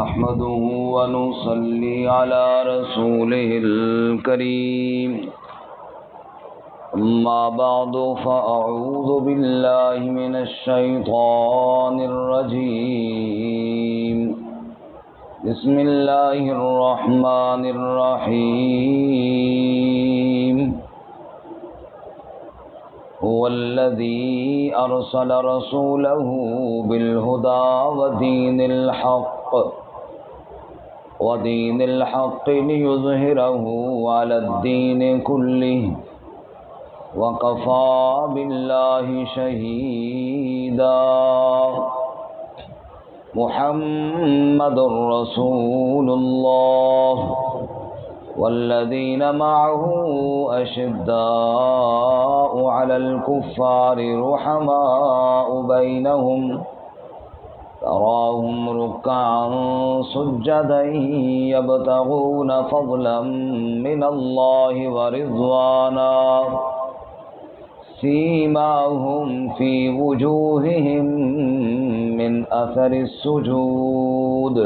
نحمده ونصلي على رسوله الكريم أما بعد فأعوذ بالله من الشيطان الرجيم بسم الله الرحمن الرحيم هو الذي أرسل رسوله بالهدى ودين الحق ليظهره على الدين كله وكفى بالله شهيدا محمد رسول الله والذين معه أشداء على الكفار رحماء بينهم تراهم ركعا سجدا يبتغون فضلا من الله ورضوانا سيماهم في وجوههم من أثر السجود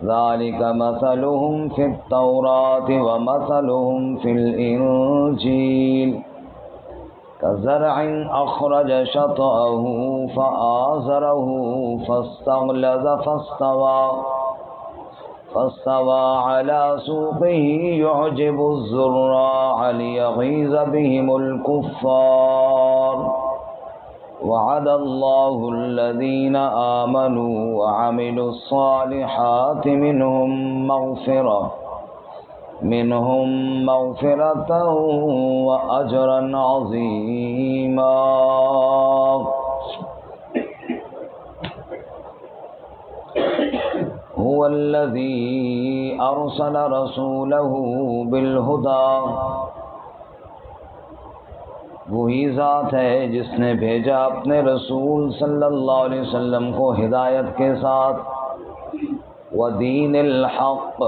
ذلك مثلهم في التوراة ومثلهم في الإنجيل كزرع أخرج شطأه فآزره فاستغلظ فاستوى على سوقه يعجب الزراع ليغيظ بهم الكفار وعد الله الذين آمنوا وعملوا الصالحات منهم مغفرة وأجرا عظيما هو الذي أرسل رسوله بالهدى وہی ذات ہے جس نے بھیجا اپنے رسول صلی اللہ علیہ وسلم کو ہدایت کے ساتھ ودین الحق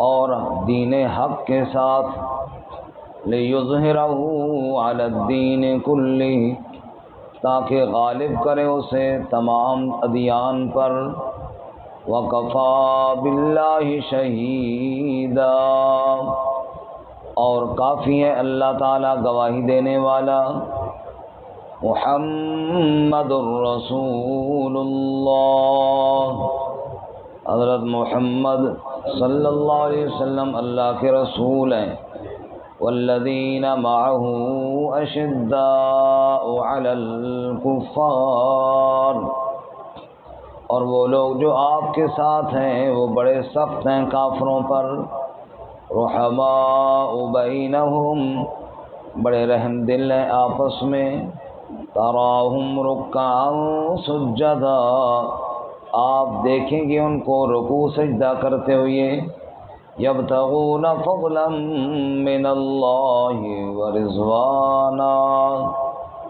اور دین حق کے ساتھ لیظہرہ علی الدین کلہ تاکہ غالب کرے اسے تمام ادیان پر وکفی باللہ شہیدا اور کافی ہے اللہ تعالیٰ گواہی دینے والا محمد الرسول اللہ حضرت محمد صلی اللہ علیہ وسلم اللہ کے رسول ہیں والذین معہ اشداء علی الکفار اور وہ لوگ جو آپ کے ساتھ ہیں وہ بڑے سخت ہیں کافروں پر رحماء بینہم بڑے رحم دل ہیں آپس میں تراہم رکعا سجدا آپ دیکھیں گے ان کو رکوع سجدہ کرتے ہوئے یبتغون فضلا من اللہ ورضوانا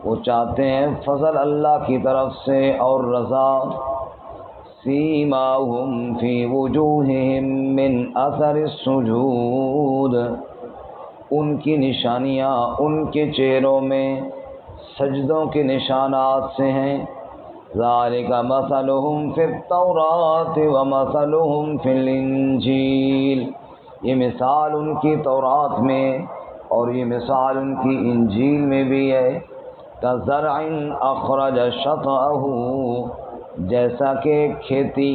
وہ چاہتے ہیں فضل اللہ کی طرف سے اور رضا سیماہم فی وجوہہم من اثر السجود ان کی نشانیاں ان کے چہروں میں سجدوں کے نشانات سے ہیں ذالک مثلہم فی التوراۃ ومثلہم فی الانجیل یہ مثال ان کی تورات میں اور یہ مثال ان کی انجیل میں بھی ہے کزرع اخرج شطأہ جیسا کہ کھیتی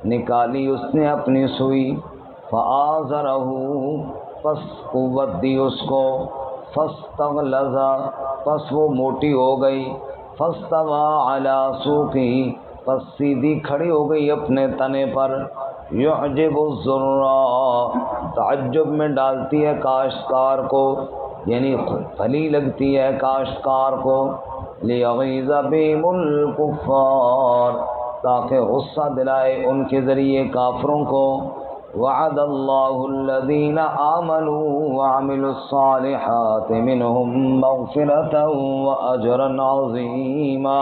نکالی اس نے اپنی سوئی فآزرہ پس قوت دی اس کو فاستغلظ پس وہ موٹی ہو گئی فاستوى علی سوقہ پس سیدھی کھڑی ہو گئی اپنے تنے پر یعجب الزراع تعجب میں ڈالتی ہے کاشتکار کو یعنی پھلی لگتی ہے کاشتکار کو لیغیظ بہم الکفار تاکہ غصہ دلائے ان کے ذریعے کافروں کو وعد اللہ الذین آمنوا وعملوا الصالحات منہم مغفرة واجرا عظیما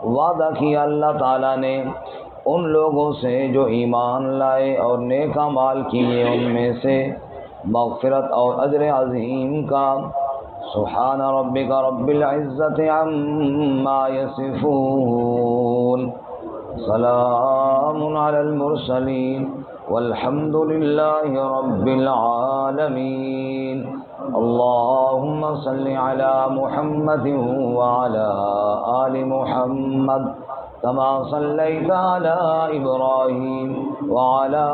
وعدہ کیا اللہ تعالیٰ نے ان لوگوں سے جو ایمان لائے اور نیک اعمال کیے ان میں سے مغفرت اور اجر عظیم کا سبحان ربک رب العزت عما یصفون سلام علی المرسلین والحمد للہ رب العالمین. اللهم صل على محمد وعلى آل محمد كما صليت على إبراهيم وعلى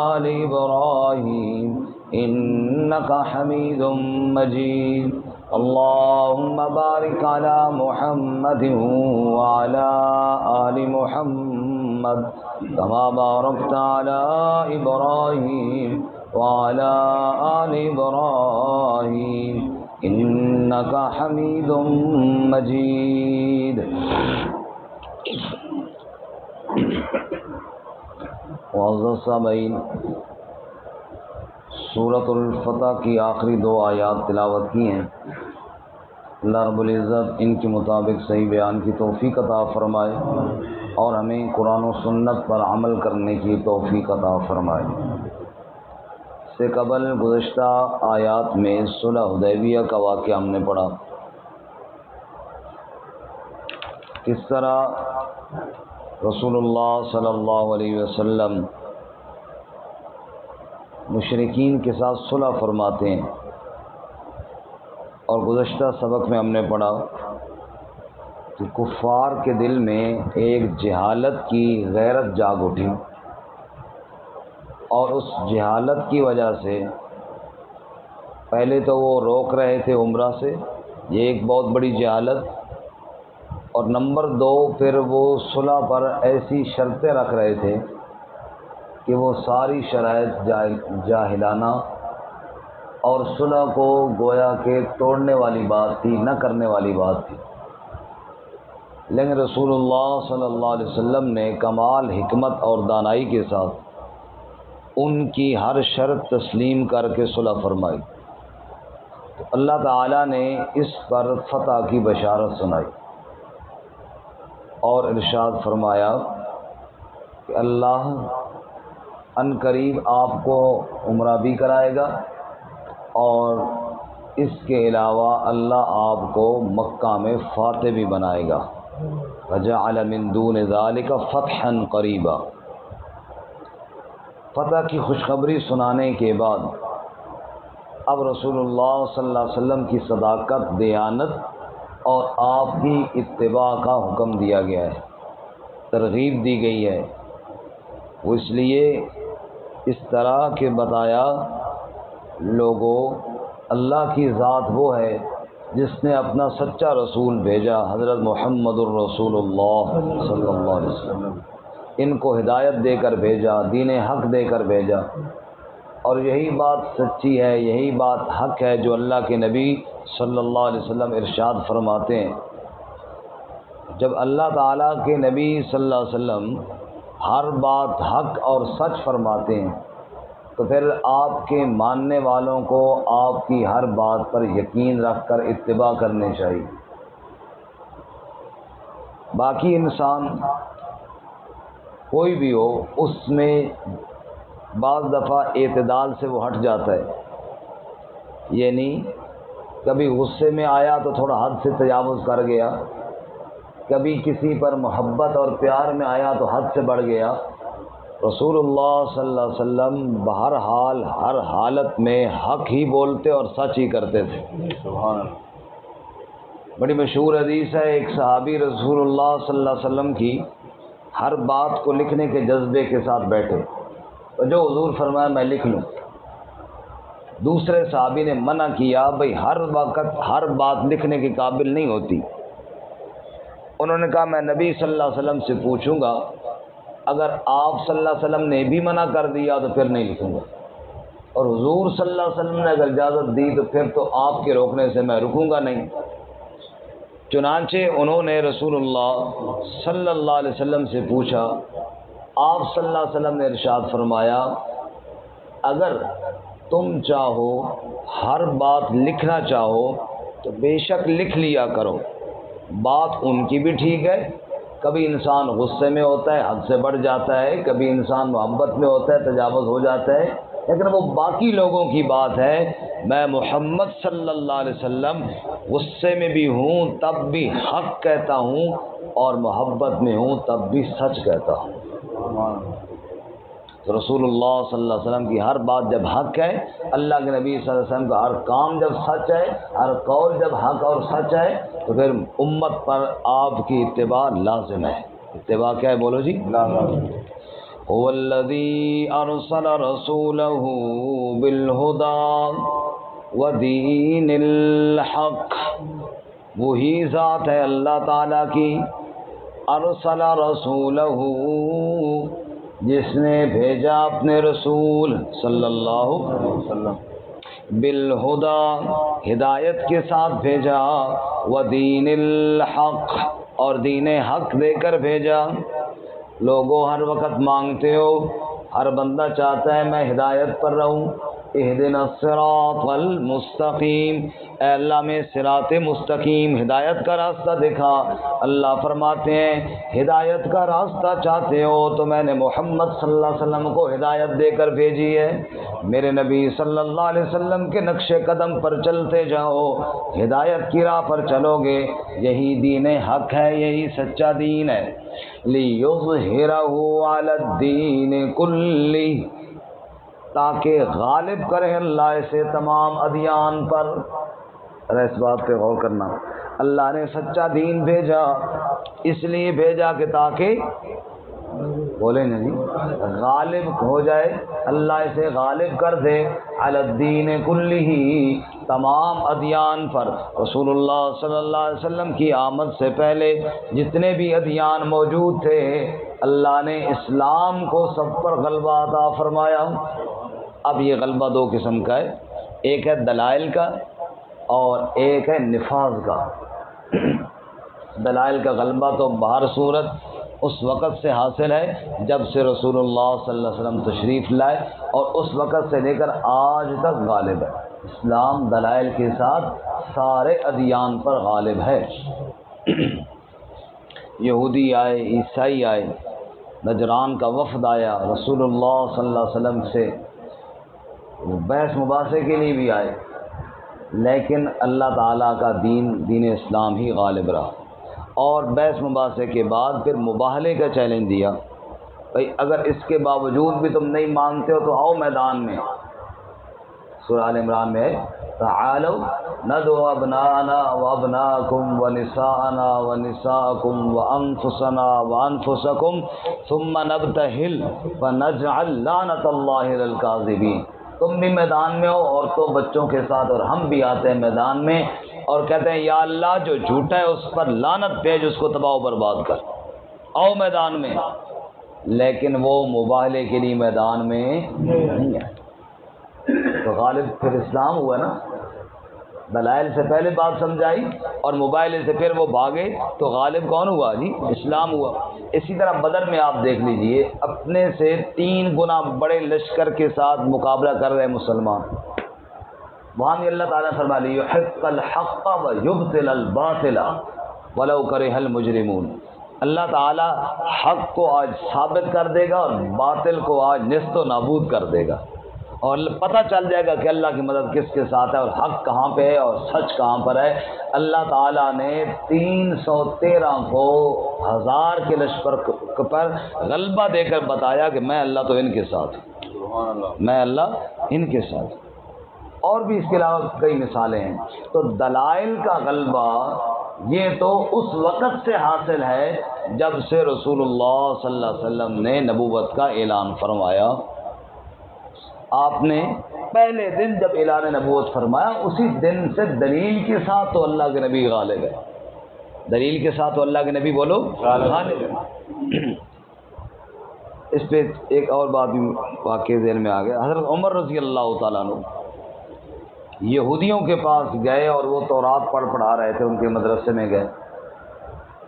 آل إبراهيم إنك حميد مجيد. اللهم بارك على محمد وعلى آل محمد كما باركت على إبراهيم وعلى آل إبراهيم إنك حميد مجيد. معزز سامعین، سورۃ الفتح کی آخری 2 آیات تلاوت کی ہیں. اللہ رب العزت ان کے مطابق صحیح بیان کی توفیق عطا فرمائے اور ہمیں قرآن و سنت پر عمل کرنے کی توفیق عطا فرمائے. سے قبل گزشتہ آیات میں صلح حدیبیہ کا واقعہ ہم نے پڑھا. کس طرح رسول اللہ صلی اللہ علیہ وسلم مشرکین کے ساتھ صلح فرماتے ہیں. اور گزشتہ سبق میں ہم نے پڑھا کہ کفار کے دل میں ایک جہالت کی غیرت جاگ اٹھی، اور اس جہالت کی وجہ سے پہلے تو وہ روک رہے تھے عمرہ سے، یہ ایک بہت بڑی جہالت، اور نمبر 2 پھر وہ صلح پر ایسی شرطیں رکھ رہے تھے کہ وہ ساری شرائط جاہلانہ اور صلح کو گویا کہ توڑنے والی بات تھی، نہ کرنے والی بات تھی. لیکن رسول اللہ صلی اللہ علیہ وسلم نے کمال حکمت اور دانائی کے ساتھ ان کی ہر شرط تسلیم کر کے صلح فرمائی. تو اللہ تعالیٰ نے اس پر فتح کی بشارت سنائی اور ارشاد فرمایا کہ اللہ ان قریب آپ کو عمرہ بھی کرائے گا، اور اس کے علاوہ اللہ آپ کو مکہ میں فاتح بھی بنائے گا. وجعل من دون ذلك فتحا قریبا. فتح کی خوشخبری سنانے کے بعد اب رسول اللہ صلی اللہ علیہ وسلم کی صداقت، دیانت اور آپ کی اتباع کا حکم دیا گیا ہے، ترغیب دی گئی ہے. وہ اس لیے اس طرح کہ بتایا لوگوں، اللہ کی ذات وہ ہے جس نے اپنا سچا رسول بھیجا، حضرت محمد الرسول اللہ صلی اللہ علیہ وسلم. ان کو ہدایت دے کر بھیجا، دین حق دے کر بھیجا، اور یہی بات سچی ہے، یہی بات حق ہے جو اللہ کے نبی صلی اللہ علیہ وسلم ارشاد فرماتے ہیں. جب اللہ تعالیٰ کے نبی صلی اللہ علیہ وسلم ہر بات حق اور سچ فرماتے ہیں تو پھر آپ کے ماننے والوں کو آپ کی ہر بات پر یقین رکھ کر اتباع کرنی چاہیے. باقی انسان کوئی بھی ہو، اس میں بعض دفعہ اعتدال سے وہ ہٹ جاتا ہے. یعنی کبھی غصے میں آیا تو تھوڑا حد سے تجاوز کر گیا، کبھی کسی پر محبت اور پیار میں آیا تو حد سے بڑھ گیا. رسول اللہ صلی اللہ علیہ وسلم بہرحال ہر حالت میں حق ہی بولتے اور سچ ہی کرتے تھے. سبحان اللہ. بڑی مشہور حدیث ہے، ایک صحابی رسول اللہ صلی اللہ علیہ وسلم کی ہر بات کو لکھنے کے جذبے کے ساتھ بیٹھے، تو جو حضور فرمایا میں لکھ لوں. دوسرے صحابی نے منع کیا، بھئی ہر وقت ہر بات لکھنے کے قابل نہیں ہوتی. انہوں نے کہا میں نبی صلی اللہ علیہ وسلم سے پوچھوں گا، اگر آپ صلی اللہ علیہ وسلم نے بھی منع کر دیا تو پھر نہیں لکھوں گا، اور حضور صلی اللہ علیہ وسلم نے اگر اجازت دی تو پھر تو آپ کے روکنے سے میں رکوں گا نہیں. چنانچہ انہوں نے رسول اللہ صلی اللہ علیہ وسلم سے پوچھا. آپ صلی اللہ علیہ وسلم نے ارشاد فرمایا، اگر تم چاہو ہر بات لکھنا چاہو تو بے شک لکھ لیا کرو. بات ان کی بھی ٹھیک ہے، کبھی انسان غصے میں ہوتا ہے حد سے بڑھ جاتا ہے، کبھی انسان محبت میں ہوتا ہے تجاوز ہو جاتا ہے، لیکن وہ باقی لوگوں کی بات ہے. میں محمد صلی اللہ علیہ وسلم غصے میں بھی ہوں تب بھی حق کہتا ہوں، اور محبت میں ہوں تب بھی سچ کہتا ہوں۔ تو رسول اللہ صلی اللہ علیہ وسلم کی ہر بات جب حق ہے، اللہ کے نبی صلی اللہ علیہ وسلم کا ہر کام جب سچ ہے، ہر قول جب حق اور سچ ہے، تو پھر امت پر آپ کی اتباع لازم ہے۔ اتباع کیا ہے بولو جی؟ هو الذی ارسل رسولہ بالہدی ودین الحق، وہی ذات ہے اللہ تعالیٰ کی ارسل رسولہ، جس نے بھیجا اپنے رسول صلی اللہ علیہ وسلم بالہدی، ہدایت کے ساتھ بھیجا، ودین الحق، اور دین حق دے کر بھیجا۔ لوگوں ہر وقت مانگتے ہو، ہر بندہ چاہتا ہے میں ہدایت پر رہوں، اہدنا الصراط المستقیم، اے اللہ میں صراط مستقیم ہدایت کا راستہ دکھا۔ اللہ فرماتے ہیں ہدایت کا راستہ چاہتے ہو تو میں نے محمد صلی اللہ علیہ وسلم کو ہدایت دے کر بھیجی ہے، میرے نبی صلی اللہ علیہ وسلم کے نقش قدم پر چلتے جاؤ، ہدایت کی راہ پر چلو گے، یہی دین حق ہے، یہی سچا دین ہے۔ لِيُظْهِرَهُ عَلَى الدِّينِ كُلِّهِ، تاکہ غالب کرے اللہ اسے تمام ادیان پر۔ ارے اس بات پہ غور کرنا، اللہ نے سچا دین بھیجا، اس لیے بھیجا کہ تاکہ بولے نا جی غالب ہو جائے، اللہ اسے غالب کر دے، علی الدین کلہ، تمام ادیان پر۔ رسول اللہ صلی اللہ علیہ وسلم کی آمد سے پہلے جتنے بھی ادیان موجود تھے، اللہ نے اسلام کو سب پر غلبہ عطا فرمایا۔ اب یہ غلبہ دو قسم کا ہے، ایک ہے دلائل کا اور ایک ہے نفاذ کا۔ دلائل کا غلبہ تو بہر صورت اس وقت سے حاصل ہے جب سے رسول اللہ صلی اللہ علیہ وسلم تشریف لائے، اور اس وقت سے لے کر آج تک غالب ہے۔ اسلام دلائل کے ساتھ سارے ادیان پر غالب ہے۔ یہودی آئے، عیسائی آئے، نجران کا وفد آیا، رسول اللہ صلی اللہ علیہ وسلم سے بحث مباحثے کے لیے بھی آئے، لیکن اللہ تعالیٰ کا دین اسلام ہی غالب رہا۔ اور بحث مباحثے کے بعد پھر مباہلے کا چیلنج دیا، بھئی اگر اس کے باوجود بھی تم نہیں مانتے ہو تو آؤ میدان میں۔ سورہ آل عمران میں ہے تعالوا ندعو ابناءنا وابناءکم ونساءنا ونساءکم وانفسنا وانفسکم ثم نبتہل فنجعل لعنت اللہ علی الکاذبین۔ تم بھی میدان میں ہو، عورتوں بچوں کے ساتھ، اور ہم بھی آتے ہیں میدان میں اور کہتے ہیں یا اللہ جو جھوٹا ہے اس پر لعنت بھیج، اس کو تباہ و برباد کر، آؤ میدان میں۔ لیکن وہ مباہلے کے لیے میدان میں نہیں ہے، تو غالب پھر اسلام ہوا نا۔ دلائل سے پہلے بات سمجھائی اور مباہلے سے پھر وہ بھاگے، تو غالب کون ہوا جی؟ اسلام ہوا۔ اسی طرح بدر میں آپ دیکھ لیجئے، اپنے سے 3 گنا بڑے لشکر کے ساتھ مقابلہ کر رہے مسلمان، وہاں بھی اللہ تعالیٰ نے فرمایا لِيُحِقَّ الْحَقَّ وَيُبْطِلَ الْبَاطِلَ وَلَوْ كَرِهَ الْمُجْرِمُونَ۔ اللہ تعالیٰ حق کو آج ثابت کر دے گا اور باطل کو آج نیست و نابود کر دے گا، اور پتہ چل جائے گا کہ اللہ کی مدد کس کے ساتھ ہے اور حق کہاں پہ ہے اور سچ کہاں پر ہے۔ اللہ تعالیٰ نے 313 کو 1000 کے لشکر پر غلبہ دے کر بتایا کہ میں اللہ تو ان کے ساتھ ہوں، میں اللہ ان کے ساتھ۔ اور بھی اس کے علاوہ کئی مثالیں ہیں۔ تو دلائل کا غلبہ یہ تو اس وقت سے حاصل ہے جب سے رسول اللہ صلی اللہ علیہ وسلم نے نبوت کا اعلان فرمایا۔ آپ نے پہلے دن جب اعلان نبوت فرمایا، اسی دن سے دلیل کے ساتھ تو اللہ کے نبی غالب ہے، دلیل کے ساتھ تو اللہ کے نبی بولو غالب ہے۔ اس پہ ایک اور بات بھی واقعہ ذہن میں آ گیا۔ حضرت عمر رضی اللہ تعالیٰ عنہ یہودیوں کے پاس گئے اور وہ تورات پڑھا رہے تھے، ان کے مدرسے میں گئے،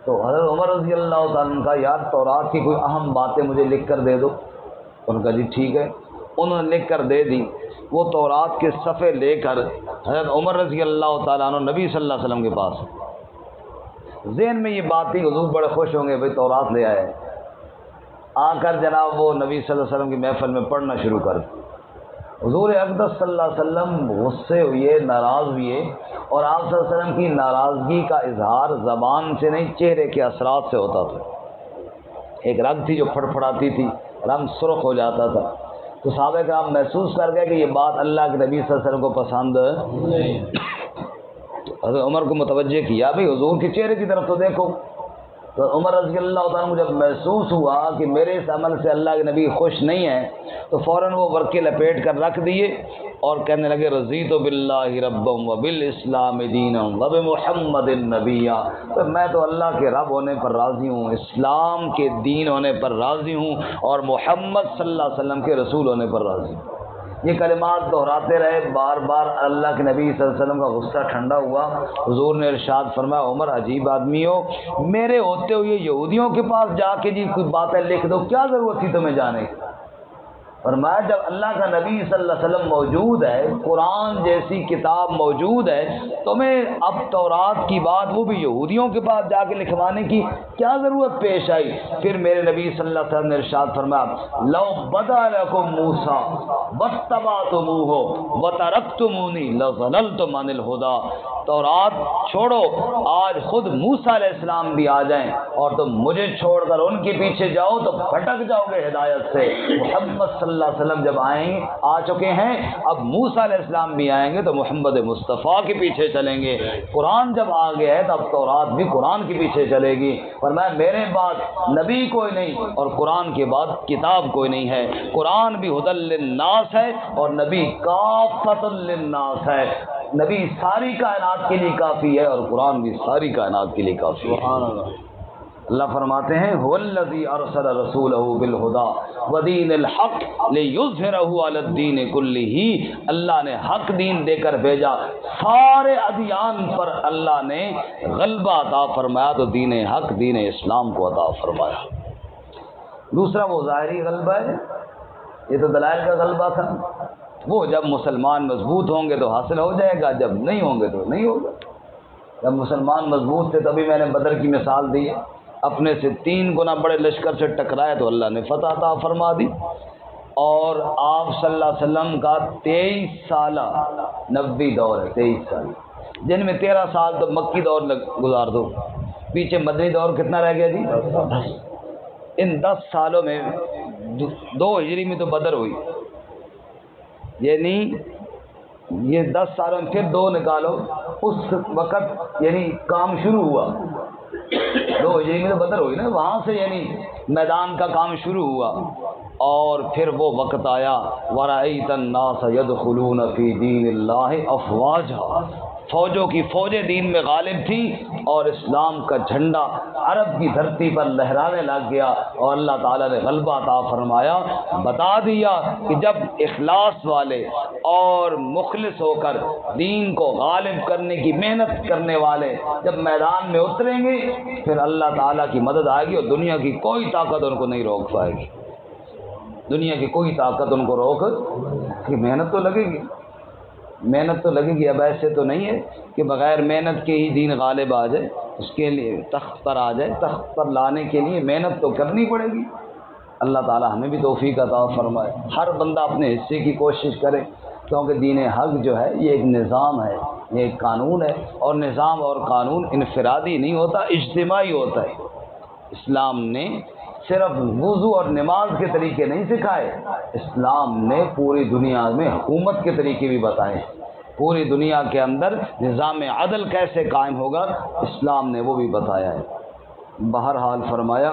تو حضرت عمر رضی اللہ تعالیٰ عنہ کا یار تورات کی کوئی اہم باتیں مجھے لکھ کر دے دو۔ ان کا جی ٹھیک ہے، انہوں نے لکھ کر دے دی۔ وہ تورات کے صفحے لے کر حضرت عمر رضی اللہ تعالیٰ عنہ نبی صلی اللہ علیہ وسلم کے پاس، ذہن میں یہ بات تھی حضور بڑے خوش ہوں گے بھئی تورات لے آئے، آ کر جناب وہ نبی صلی اللہ علیہ وسلم کی محفل میں پڑھنا شروع کر۔ حضور اقدس صلی اللہ علیہ وسلم غصے ہوئے، ناراض ہوئے، اور آپ صلی اللہ علیہ وسلم کی ناراضگی کا اظہار زبان سے نہیں چہرے کے اثرات سے ہوتا تھا۔ ایک رگ تھی جو پھڑپھڑاتی تھی، رنگ سرخ ہو جاتا تھا، تو صحابہ کرام محسوس کر گئے کہ یہ بات اللہ کے نبی صلی اللہ علیہ وسلم کو پسند حضرت عمر کو متوجہ کیا، بھئی حضور کے چہرے کی طرف تو دیکھو۔ تو عمر رضی اللہ تعالیٰ عنہ جب محسوس ہوا کہ میرے اس عمل سے اللہ کے نبی خوش نہیں ہیں، تو فوراً وہ ورقے لپیٹ کر رکھ دیے اور کہنے لگے رضیت باللہ ربا وبالاسلام دینا وبمحمد نبیا، تو میں تو اللہ کے رب ہونے پر راضی ہوں، اسلام کے دین ہونے پر راضی ہوں، اور محمد صلی اللہ علیہ وسلم کے رسول ہونے پر راضی ہوں۔ یہ کلمات دہراتے رہے بار بار، اللہ کے نبی صلی اللہ علیہ وسلم کا غصہ ٹھنڈا ہوا۔ حضور نے ارشاد فرمایا عمر عجیب آدمی ہو، میرے ہوتے ہوئے یہودیوں کے پاس جا کے جی کوئی باتیں لکھ دو، کیا ضرورت تھی تمہیں جانے کی؟ فرمایا جب اللہ کا نبی صلی اللہ علیہ وسلم موجود ہے، قرآن جیسی کتاب موجود ہے، تمہیں اب تورات کی بات وہ بھی یہودیوں کے پاس جا کے لکھوانے کی کیا ضرورت پیش آئی؟ پھر میرے نبی صلی اللہ علیہ وسلم نے ارشاد فرمایا لو بدا لکم موسیٰ واتبعتموہ وترکتمونی لضللتم عن الہدی، تورات چھوڑو، آج خود موسیٰ علیہ السلام بھی آ جائیں اور تم مجھے چھوڑ کر ان کے پیچھے جاؤ تو بھٹک جاؤ گے ہدایت سے۔ محمد صلی اللہ علیہ وسلم جب آ چکے ہیں، اب موسیٰ علیہ السلام بھی آئیں گے تو محمد مصطفیٰ کے پیچھے چلیں گے۔ قرآن جب آ گیا ہے تو اب تورات بھی قرآن کے پیچھے چلے گی۔ فرمایا میرے بعد نبی کوئی نہیں اور قرآن کے بعد کتاب کوئی نہیں ہے۔ قرآن بھی ہدی للناس ہے اور نبی کافۃ للناس ہے۔ نبی ساری کائنات کے لیے کافی ہے اور قرآن بھی ساری کائنات کے لیے کافی ہے۔ سبحان اللہ۔ اللہ فرماتے ہیں هو الذی ارسل رسولہ بالہدی ودین الحق لیظہرہ علی الدین کلہ، اللہ نے حق دین دے کر بھیجا، سارے ادیان پر اللہ نے غلبہ عطا فرمایا، تو دین حق دین اسلام کو عطا فرمایا۔ دوسرا وہ ظاہری غلبہ ہے، یہ تو دلائل کا غلبہ تھا، وہ جب مسلمان مضبوط ہوں گے تو حاصل ہو جائے گا، جب نہیں ہوں گے تو نہیں ہوگا۔ جب مسلمان مضبوط تھے تبھی میں نے بدر کی مثال دی ہے، اپنے سے 3 گنا بڑے لشکر سے ٹکرائے تو اللہ نے فتح عطا فرما دی۔ اور آپ صلی اللہ علیہ وسلم کا 23 سالہ نبوی دور ہے، 23 سال، جن میں 13 سال تو مکی دور گزار دو، پیچھے مدنی دور کتنا رہ گیا جی؟ 10۔ ان 10 سالوں میں 2 ہجری میں تو بدر ہوئی، یعنی یہ 10 سالوں میں پھر 2 نکالو، اس وقت یعنی کام شروع ہوا، 2 ہجری میں تو بدر ہوئی نا، وہاں سے یعنی میدان کا کام شروع ہوا، اور پھر وہ وقت آیا وَرَأَيْتَ النَّاسَ يَدْخُلُونَ فِي دِينِ اللَّهِ أَفْوَاجًا، فوجوں کی فوجیں دین میں غالب تھی اور اسلام کا جھنڈا عرب کی دھرتی پر لہرانے لگ گیا، اور اللہ تعالیٰ نے غلبہ عطا فرمایا، بتا دیا کہ جب اخلاص والے اور مخلص ہو کر دین کو غالب کرنے کی محنت کرنے والے جب میدان میں اتریں گے پھر اللہ تعالیٰ کی مدد آئے گی، اور دنیا کی کوئی طاقت ان کو نہیں روک پائے گی، دنیا کی کوئی طاقت ان کو روک، کہ محنت تو لگے گی، محنت تو لگے گی۔ اب ایسے تو نہیں ہے کہ بغیر محنت کے ہی دین غالب آ جائے، اس کے لیے تخت پر آ جائے، تخت پر لانے کے لیے محنت تو کرنی پڑے گی۔ اللہ تعالیٰ ہمیں بھی توفیق عطا فرمائے، ہر بندہ اپنے حصے کی کوشش کرے، کیونکہ دین حق جو ہے یہ ایک نظام ہے، یہ ایک قانون ہے، اور نظام اور قانون انفرادی نہیں ہوتا، اجتماعی ہوتا ہے۔ اسلام نے صرف وضو اور نماز کے طریقے نہیں سکھائے، اسلام نے پوری دنیا میں حکومت کے طریقے بھی بتائے، پوری دنیا کے اندر نظام عدل کیسے قائم ہوگا اسلام نے وہ بھی بتایا ہے۔ بہرحال فرمایا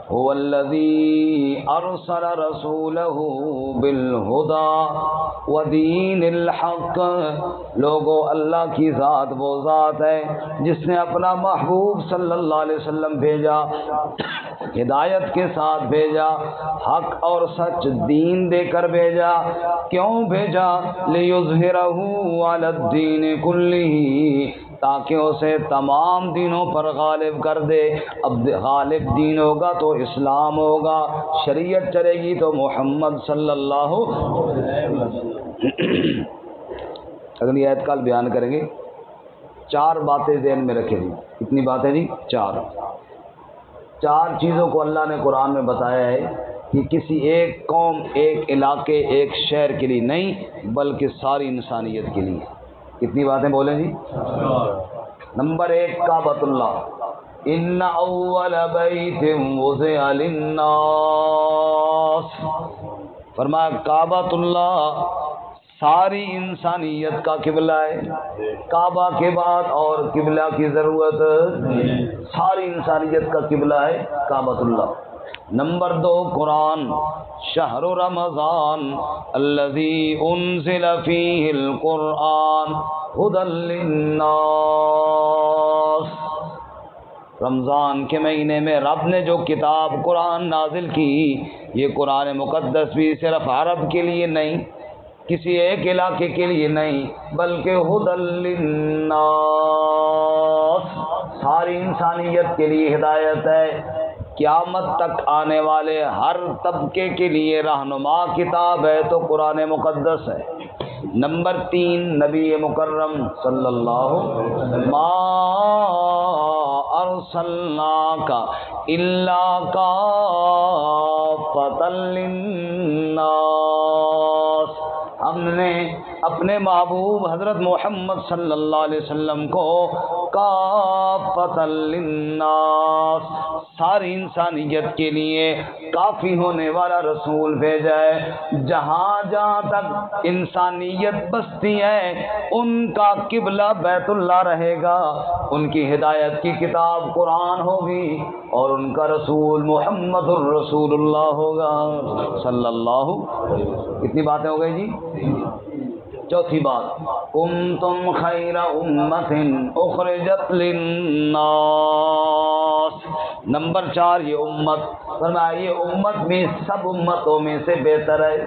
هو الذی ارسل رسولہ بالہدی ودین الحق، لوگو اللہ کی ذات وہ ذات ہے جس نے اپنا محبوب صلی اللہ علیہ وسلم بھیجا، ہدایت کے ساتھ بھیجا، حق اور سچ دین دے کر بھیجا۔ کیوں بھیجا؟ لیظہرہ علی الدین کلہ، تاکہ اسے تمام دینوں پر غالب کر دے۔ اب غالب دین ہوگا تو اسلام ہوگا، شریعت چلے گی تو محمد صلی اللہ علیہ وسلم۔ اگلی آیت کل بیان کریں گے۔ 4 باتیں ذہن میں رکھیں جی، کتنی باتیں جی؟ 4 چیزوں کو اللہ نے قرآن میں بتایا ہے کہ کسی ایک قوم، ایک علاقے، ایک شہر کے لیے نہیں بلکہ ساری انسانیت کے لیے۔ کتنی باتیں بولیں جی؟ نمبر 1 کعبۃ اللہ، ان اول بیت وضع للناس، فرمایا کعبۃ اللہ ساری انسانیت کا قبلہ ہے، کعبہ کے بعد اور قبلہ کی ضرورت، ساری انسانیت کا قبلہ ہے کعبۃ اللہ۔ نمبر 2 قرآن، شہر رمضان الذی انزل فیہ القرآن ھدی للناس، رمضان کے مہینے میں رب نے جو کتاب قرآن نازل کی، یہ قرآن مقدس بھی صرف عرب کے لیے نہیں، کسی ایک علاقے کے لیے نہیں، بلکہ ھدی للناس، ساری انسانیت کے لیے ہدایت ہے، قیامت تک آنے والے ہر طبقے کے لیے رہنما کتاب ہے تو قرآن مقدس ہے۔ نمبر 3 نبی مکرم صلی اللہ ما ارسلناک الا کافۃ للناس، ہم نے اپنے محبوب حضرت محمد صلی اللہ علیہ وسلم کو کافۃ للناس، ساری انسانیت کے لیے کافی ہونے والا رسول بھیجا ہے۔ جہاں جہاں تک انسانیت بستی ہے ان کا قبلہ بیت اللہ رہے گا، ان کی ہدایت کی کتاب قرآن ہوگی اور ان کا رسول محمد الرسول اللہ ہوگا صلی اللہ۔ کتنی باتیں ہو گئی جی؟ چوتھی بات، کنتم خیر امۃ اخرجت للناس، نمبر 4 یہ امت، فرمایا یہ امت بھی سب امتوں میں سے بہتر ہے۔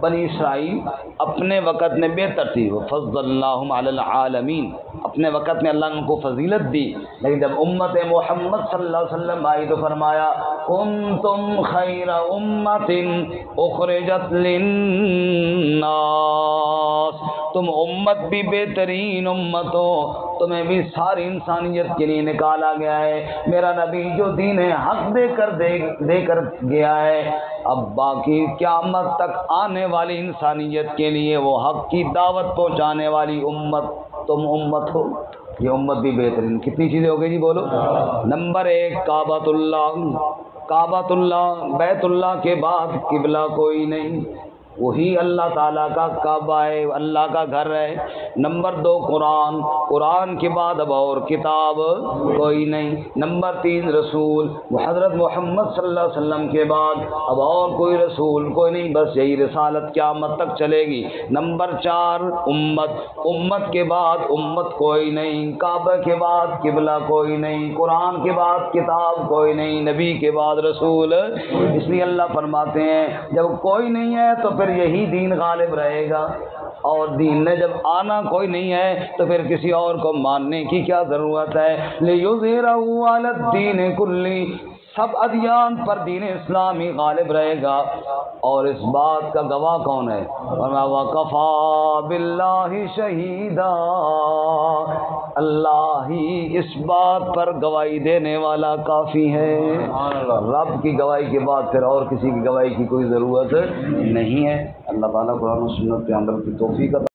بنی اسرائیل اپنے وقت میں بہتر تھی، وفضلناہم علی العالمین، اپنے وقت میں اللہ نے ان کو فضیلت دی، لیکن جب امت محمد صلی اللہ علیہ وسلم آئی تو فرمایا کنتم خیر امۃ اخرجت للناس، تم امت بھی بہترین امت ہو، تمہیں بھی ساری انسانیت کے لیے نکالا گیا ہے، میرا نبی جو دین حق دے کر گیا ہے، اب باقی قیامت تک آنے والی انسانیت کے لیے وہ حق کی دعوت پہنچانے والی امت تم امت ہو، یہ امت بھی بہترین۔ کتنی چیزیں ہو گئی جی بولو؟ نمبر 1 کعبۃ اللہ، کعبۃ اللہ بیت اللہ کے بعد قبلہ کوئی نہیں، وہی اللہ تعالیٰ کا کعبہ ہے، اللہ کا گھر ہے۔ نمبر 2 قرآن، قرآن کے بعد اب اور کتاب کوئی نہیں۔ نمبر 3 رسول، حضرت محمد صلی اللہ علیہ وسلم کے بعد اب اور کوئی رسول کوئی نہیں، بس یہی رسالت قیامت تک چلے گی۔ نمبر 4 امت، امت کے بعد امت کوئی نہیں، کعبہ کے بعد قبلہ کوئی نہیں، قرآن کے بعد کتاب کوئی نہیں، نبی کے بعد رسول۔ اس لیے اللہ فرماتے ہیں جب کوئی نہیں ہے تو پھر یہی دین غالب رہے گا، اور دین نے جب آنا کوئی نہیں ہے تو پھر کسی اور کو ماننے کی کیا ضرورت ہے؟ لِيُظْهِرَهُ عَلَى الدِّينِ كُلِّهِ، سب ادیان پر دین اسلامی غالب رہے گا، اور اس بات کا گواہ کون ہے؟ وَكَفَى بِاللَّهِ شَهِيدًا، اللہ ہی اس بات پر گواہی دینے والا کافی ہے، رب کی گواہی کے بعد پھر اور کسی کی گواہی کی کوئی ضرورت نہیں ہے۔ اللہ تعالیٰ قرآن و سنت پہ عمل کی توفیق عطا